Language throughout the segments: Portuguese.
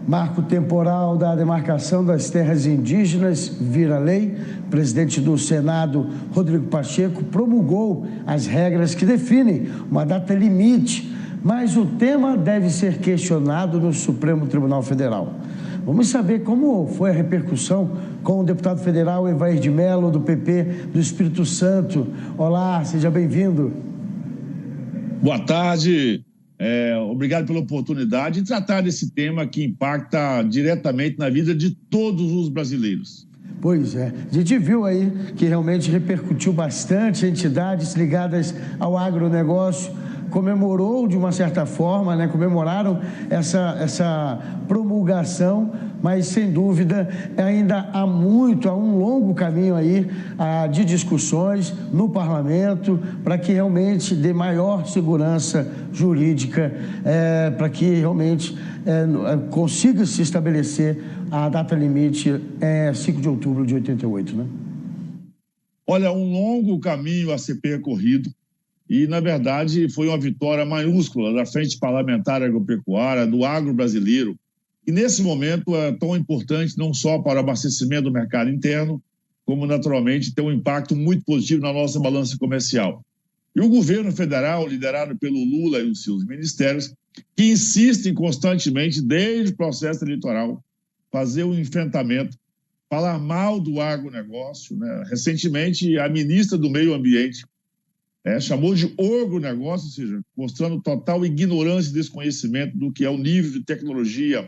Marco temporal da demarcação das terras indígenas vira lei. O presidente do Senado, Rodrigo Pacheco, promulgou as regras que definem uma data limite, mas o tema deve ser questionado no Supremo Tribunal Federal. Vamos saber como foi a repercussão com o deputado federal Evair de Mello, do PP do Espírito Santo. Olá, seja bem-vindo. Boa tarde. Obrigado pela oportunidade de tratar desse tema que impacta diretamente na vida de todos os brasileiros. Pois é, a gente viu aí que realmente repercutiu bastante, entidades ligadas ao agronegócio comemorou de uma certa forma, né? Comemoraram essa promulgação, mas sem dúvida ainda há um longo caminho aí de discussões no parlamento para que realmente dê maior segurança jurídica, para que realmente consiga se estabelecer a data limite 5 de outubro de 88, né? Olha, um longo caminho a ser percorrido. E, na verdade, foi uma vitória maiúscula da Frente Parlamentar Agropecuária, do agro brasileiro, que nesse momento é tão importante não só para o abastecimento do mercado interno, como, naturalmente, tem um impacto muito positivo na nossa balança comercial. E o governo federal, liderado pelo Lula e os seus ministérios, que insistem constantemente, desde o processo eleitoral, fazer um enfrentamento, falar mal do agronegócio, né? Recentemente, a ministra do Meio Ambiente chamou de agronegócio, ou seja, mostrando total ignorância e desconhecimento do que é o nível de tecnologia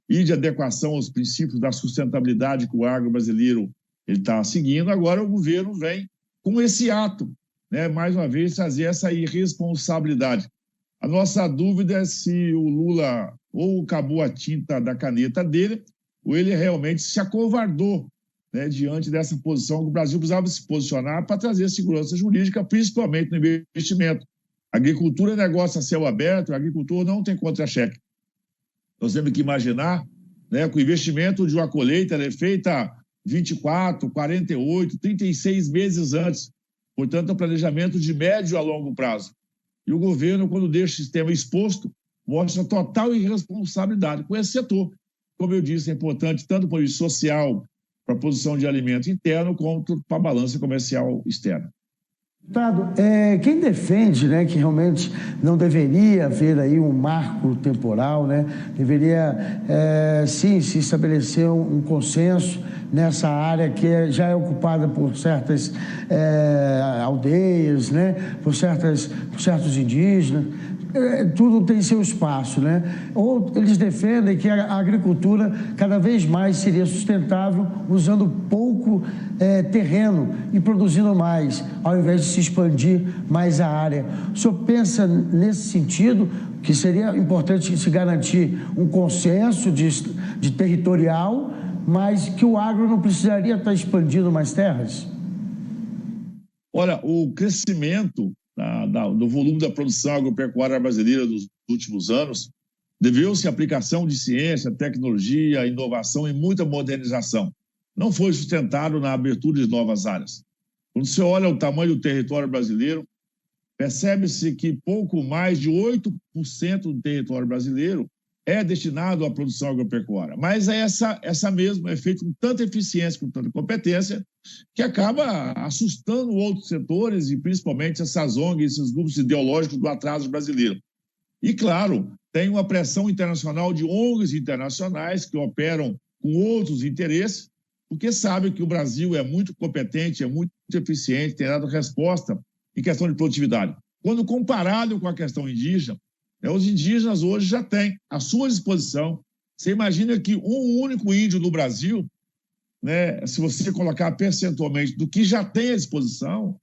e de adequação aos princípios da sustentabilidade que o agro brasileiro está seguindo. Agora o governo vem com esse ato, né, mais uma vez, trazer essa irresponsabilidade. A nossa dúvida é se o Lula ou acabou a tinta da caneta dele, ou ele realmente se acovardou, né, diante dessa posição que o Brasil precisava se posicionar para trazer segurança jurídica, principalmente no investimento. Agricultura é negócio a céu aberto, a agricultura não tem contra-cheque. Nós temos que imaginar, né, que o investimento de uma colheita é feita 24, 48, 36 meses antes. Portanto, é um planejamento de médio a longo prazo. E o governo, quando deixa o sistema exposto, mostra total irresponsabilidade com esse setor. Como eu disse, é importante tanto para o social, para a produção de alimento interno, quanto para a balança comercial externa. Deputado, quem defende, né, que realmente não deveria haver aí um marco temporal, né, deveria sim se estabelecer um consenso nessa área que já é ocupada por certas aldeias, né, por certos indígenas. Tudo tem seu espaço, né? Ou eles defendem que a agricultura cada vez mais seria sustentável usando pouco terreno e produzindo mais, ao invés de se expandir mais a área. O senhor pensa nesse sentido que seria importante se garantir um consenso de territorial, mas que o agro não precisaria estar expandindo mais terras? Olha, o crescimento do volume da produção agropecuária brasileira dos últimos anos deveu-se à aplicação de ciência, tecnologia, inovação e muita modernização. Não foi sustentado na abertura de novas áreas. Quando você olha o tamanho do território brasileiro, percebe-se que pouco mais de 8% do território brasileiro é destinado à produção agropecuária. Mas essa mesma é feita com tanta eficiência, com tanta competência, que acaba assustando outros setores e principalmente essas ONGs, esses grupos ideológicos do atraso brasileiro. E, claro, tem uma pressão internacional de ONGs internacionais que operam com outros interesses, porque sabem que o Brasil é muito competente, é muito eficiente, tem dado resposta em questão de produtividade. Quando comparado com a questão indígena, os indígenas hoje já têm à sua disposição. Você imagina que um único índio no Brasil, né, se você colocar percentualmente do que já tem à disposição,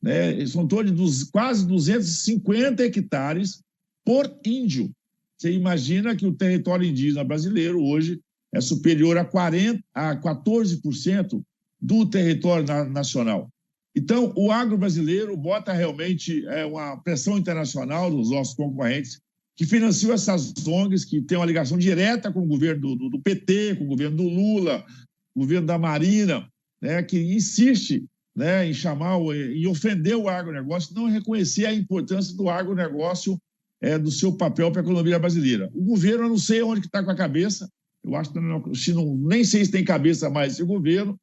né, são em torno de quase 250 hectares por índio. Você imagina que o território indígena brasileiro hoje é superior a 14% do território nacional. Então, o agro brasileiro bota realmente uma pressão internacional dos nossos concorrentes, que financiam essas ONGs, que têm uma ligação direta com o governo do PT, com o governo do Lula, o governo da Marina, né, que insiste, né, em ofender o agronegócio, não reconhecer a importância do agronegócio, do seu papel para a economia brasileira. O governo, eu não sei onde que está com a cabeça, Eu acho que nem sei se tem cabeça mais esse governo,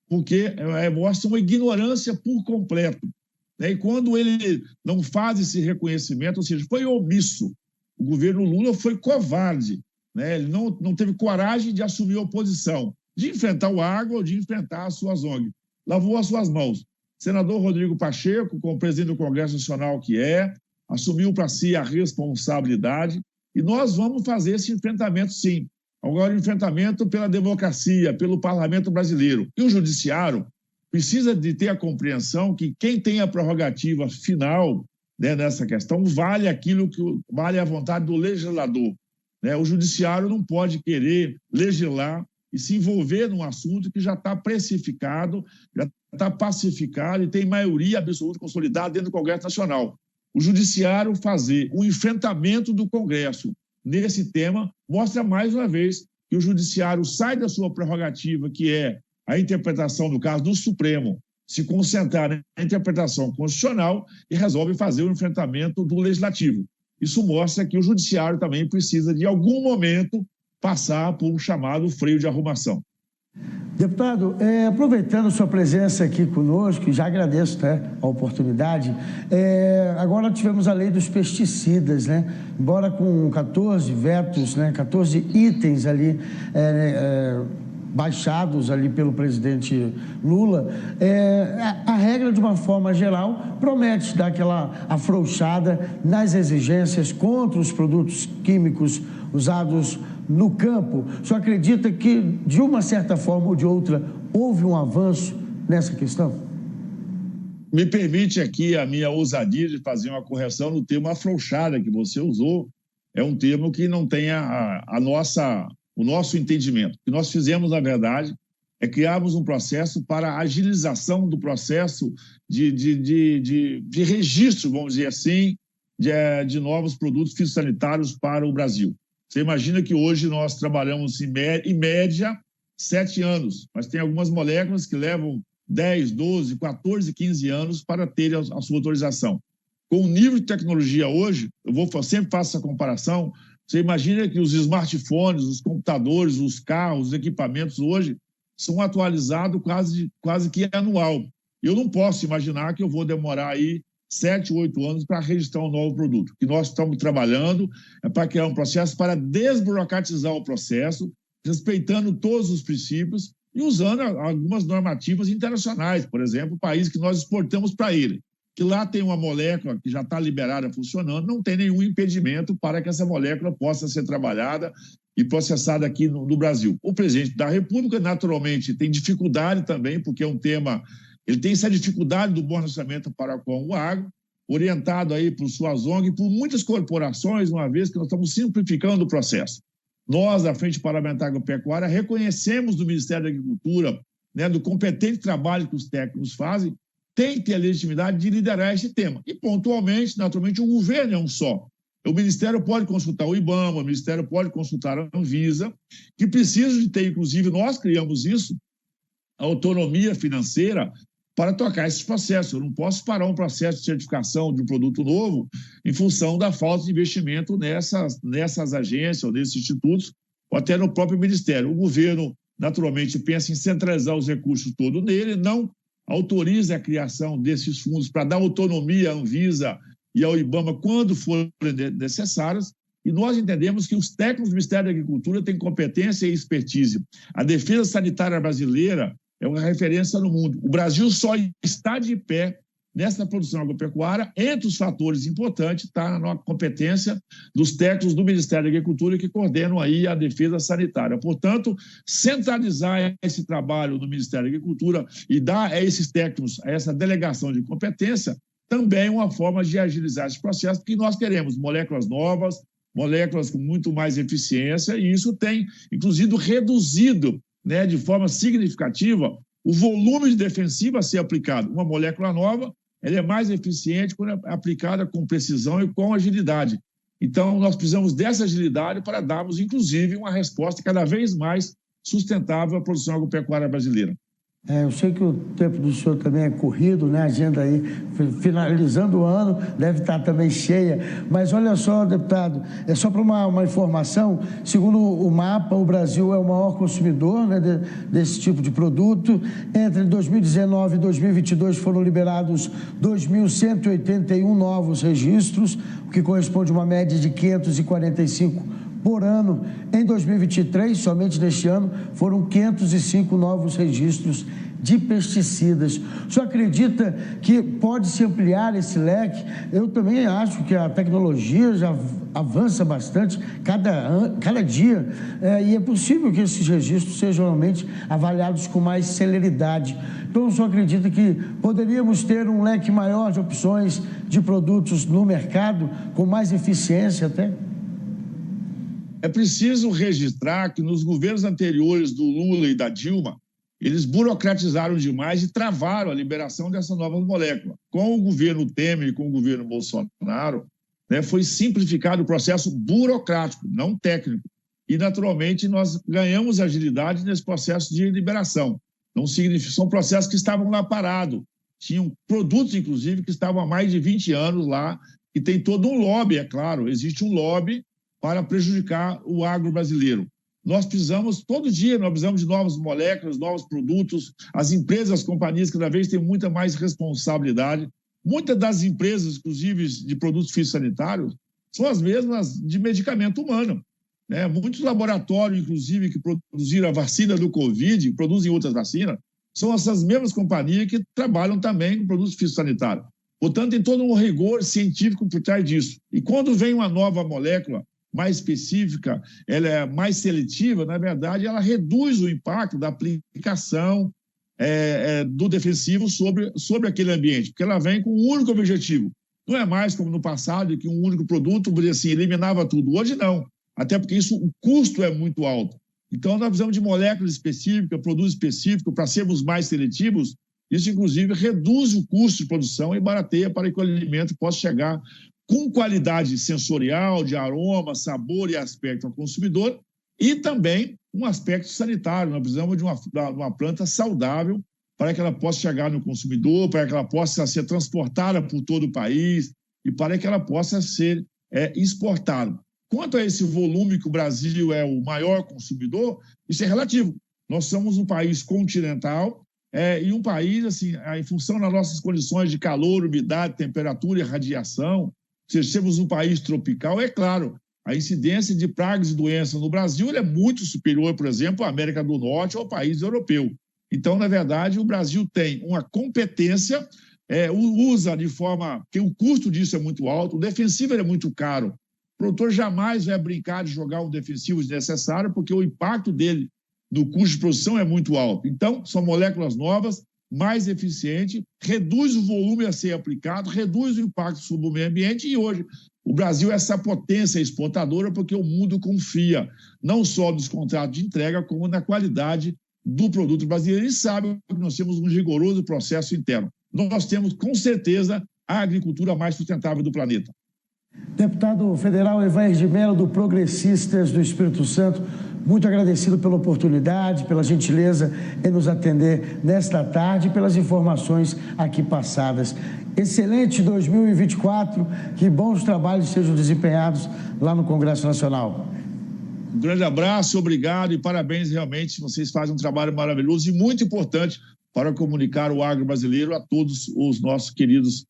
porque mostra uma ignorância por completo. Né? E quando ele não faz esse reconhecimento, ou seja, foi omisso, o governo Lula foi covarde, né? Ele não teve coragem de assumir a oposição, de enfrentar o agro ou de enfrentar as suas ONGs. Lavou as suas mãos. Senador Rodrigo Pacheco, como presidente do Congresso Nacional que assumiu para si a responsabilidade e nós vamos fazer esse enfrentamento, sim. Agora, o enfrentamento pela democracia, pelo parlamento brasileiro. E o judiciário precisa de ter a compreensão que quem tem a prerrogativa final, né, nessa questão vale aquilo que vale a vontade do legislador. Né? O judiciário não pode querer legislar e se envolver num assunto que já está precificado, já está pacificado e tem maioria absoluta consolidada dentro do Congresso Nacional. O judiciário fazer o enfrentamento do Congresso nesse tema mostra mais uma vez que o judiciário sai da sua prerrogativa, que é a interpretação do caso do Supremo, se concentrar na interpretação constitucional e resolve fazer o enfrentamento do legislativo. Isso mostra que o judiciário também precisa, de algum momento, passar por um chamado freio de arrumação. Deputado, aproveitando sua presença aqui conosco, já agradeço a oportunidade, agora tivemos a lei dos pesticidas, né? Embora com 14 vetos, né? 14 itens ali baixados ali pelo presidente Lula, a regra, de uma forma geral, promete dar aquela afrouxada nas exigências contra os produtos químicos usados no campo. O senhor acredita que, de uma certa forma ou de outra, houve um avanço nessa questão? Me permite aqui a minha ousadia de fazer uma correção no termo afrouxada que você usou. É um termo que não tem o nosso entendimento. O que nós fizemos, na verdade, é criarmos um processo para a agilização do processo de registro, vamos dizer assim, de novos produtos fitossanitários para o Brasil. Você imagina que hoje nós trabalhamos, em média, 7 anos, mas tem algumas moléculas que levam 10, 12, 14, 15 anos para ter a sua autorização. Com o nível de tecnologia hoje, sempre faço essa comparação, você imagina que os smartphones, os computadores, os carros, os equipamentos hoje são atualizados quase que anual. Eu não posso imaginar que eu vou demorar aí 7, 8 anos para registrar um novo produto. O que nós estamos trabalhando é para criar um processo para desburocratizar o processo, respeitando todos os princípios e usando algumas normativas internacionais. Por exemplo, o país que nós exportamos para ele, que lá tem uma molécula que já está liberada, funcionando, não tem nenhum impedimento para que essa molécula possa ser trabalhada e processada aqui no Brasil. O presidente da República, naturalmente, tem dificuldade também, porque é um tema... Ele tem essa dificuldade do bom relacionamento para com o agro, orientado aí por suas ONG e por muitas corporações, uma vez que nós estamos simplificando o processo. Nós, da Frente Parlamentar Agropecuária, reconhecemos do Ministério da Agricultura, né, do competente trabalho que os técnicos fazem, tem que ter a legitimidade de liderar esse tema. E, pontualmente, naturalmente, o governo é um só. O Ministério pode consultar o IBAMA, o Ministério pode consultar a Anvisa, que precisa de ter, inclusive, nós criamos isso, a autonomia financeira para tocar esses processos. Eu não posso parar um processo de certificação de um produto novo em função da falta de investimento nessas agências ou nesses institutos, ou até no próprio Ministério. O governo, naturalmente, pensa em centralizar os recursos todos nele, não autoriza a criação desses fundos para dar autonomia à Anvisa e ao IBAMA quando forem necessárias, e nós entendemos que os técnicos do Ministério da Agricultura têm competência e expertise. A defesa sanitária brasileira é uma referência no mundo. O Brasil só está de pé nessa produção agropecuária, entre os fatores importantes, está na competência dos técnicos do Ministério da Agricultura que coordenam aí a defesa sanitária. Portanto, centralizar esse trabalho do Ministério da Agricultura e dar a esses técnicos essa delegação de competência também é uma forma de agilizar esse processo, porque nós queremos moléculas novas, moléculas com muito mais eficiência, e isso tem, inclusive, reduzido, né, de forma significativa o volume de defensivo a ser aplicado. Uma molécula nova, ela é mais eficiente quando é aplicada com precisão e com agilidade. Então, nós precisamos dessa agilidade para darmos, inclusive, uma resposta cada vez mais sustentável à produção agropecuária brasileira. Eu sei que o tempo do senhor também é corrido, né? A agenda aí, finalizando o ano, deve estar também cheia. Mas olha só, deputado, é só para uma informação, segundo o mapa, o Brasil é o maior consumidor, né, desse tipo de produto. Entre 2019 e 2022 foram liberados 2.181 novos registros, o que corresponde a uma média de 545 por ano. Em 2023, somente neste ano, foram 505 novos registros de pesticidas. O senhor acredita que pode se ampliar esse leque? Eu também acho que a tecnologia já avança bastante cada dia, e é possível que esses registros sejam realmente avaliados com mais celeridade. Então, o senhor acredita que poderíamos ter um leque maior de opções de produtos no mercado, com mais eficiência até? É preciso registrar que nos governos anteriores do Lula e da Dilma, eles burocratizaram demais e travaram a liberação dessa nova molécula. Com o governo Temer e com o governo Bolsonaro, né, foi simplificado o processo burocrático, não técnico. E, naturalmente, nós ganhamos agilidade nesse processo de liberação. Não significa, são processos que estavam lá parados. Tinham produtos, inclusive, que estavam há mais de 20 anos lá, e tem todo um lobby, é claro, existe um lobby para prejudicar o agro brasileiro. Nós precisamos, todo dia, nós precisamos de novas moléculas, novos produtos. As empresas, as companhias, cada vez têm muita mais responsabilidade. Muitas das empresas, inclusive de produtos fitossanitários, são as mesmas de medicamento humano, né? Muitos laboratórios, inclusive, que produziram a vacina do Covid, produzem outras vacinas, são essas mesmas companhias que trabalham também com produtos fitossanitários. Portanto, tem todo um rigor científico por trás disso. E quando vem uma nova molécula mais específica, ela é mais seletiva, na verdade, ela reduz o impacto da aplicação do defensivo sobre aquele ambiente, porque ela vem com um único objetivo. Não é mais como no passado, que um único produto, assim, eliminava tudo. Hoje não, até porque o custo é muito alto. Então, nós precisamos de moléculas específicas, produtos específicos, para sermos mais seletivos. Isso, inclusive, reduz o custo de produção e barateia para que o alimento possa chegar com qualidade sensorial, de aroma, sabor e aspecto ao consumidor, e também um aspecto sanitário. Nós precisamos de uma planta saudável para que ela possa chegar no consumidor, para que ela possa ser transportada por todo o país e para que ela possa ser exportada. Quanto a esse volume que o Brasil é o maior consumidor, isso é relativo. Nós somos um país continental e um país, assim, em função das nossas condições de calor, umidade, temperatura e radiação, se temos um país tropical, é claro, a incidência de pragas e doenças no Brasil é muito superior, por exemplo, à América do Norte ou ao país europeu. Então, na verdade, o Brasil tem uma competência, usa de forma que o custo disso é muito alto, o defensivo é muito caro. O produtor jamais vai brincar de jogar um defensivo desnecessário, porque o impacto dele no custo de produção é muito alto. Então, são moléculas novas, mais eficiente, reduz o volume a ser aplicado, reduz o impacto sobre o meio ambiente e hoje o Brasil é essa potência exportadora porque o mundo confia não só nos contratos de entrega, como na qualidade do produto brasileiro e sabe que nós temos um rigoroso processo interno. Nós temos, com certeza, a agricultura mais sustentável do planeta. Deputado federal Evair de Mello, do Progressistas do Espírito Santo, muito agradecido pela oportunidade, pela gentileza em nos atender nesta tarde e pelas informações aqui passadas. Excelente 2024, que bons trabalhos sejam desempenhados lá no Congresso Nacional. Um grande abraço, obrigado e parabéns, realmente, vocês fazem um trabalho maravilhoso e muito importante para comunicar o agro brasileiro a todos os nossos queridos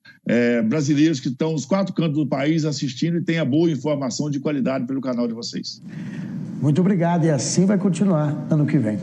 brasileiros que estão nos 4 cantos do país assistindo e tenham boa informação de qualidade pelo canal de vocês. Muito obrigado e assim vai continuar ano que vem.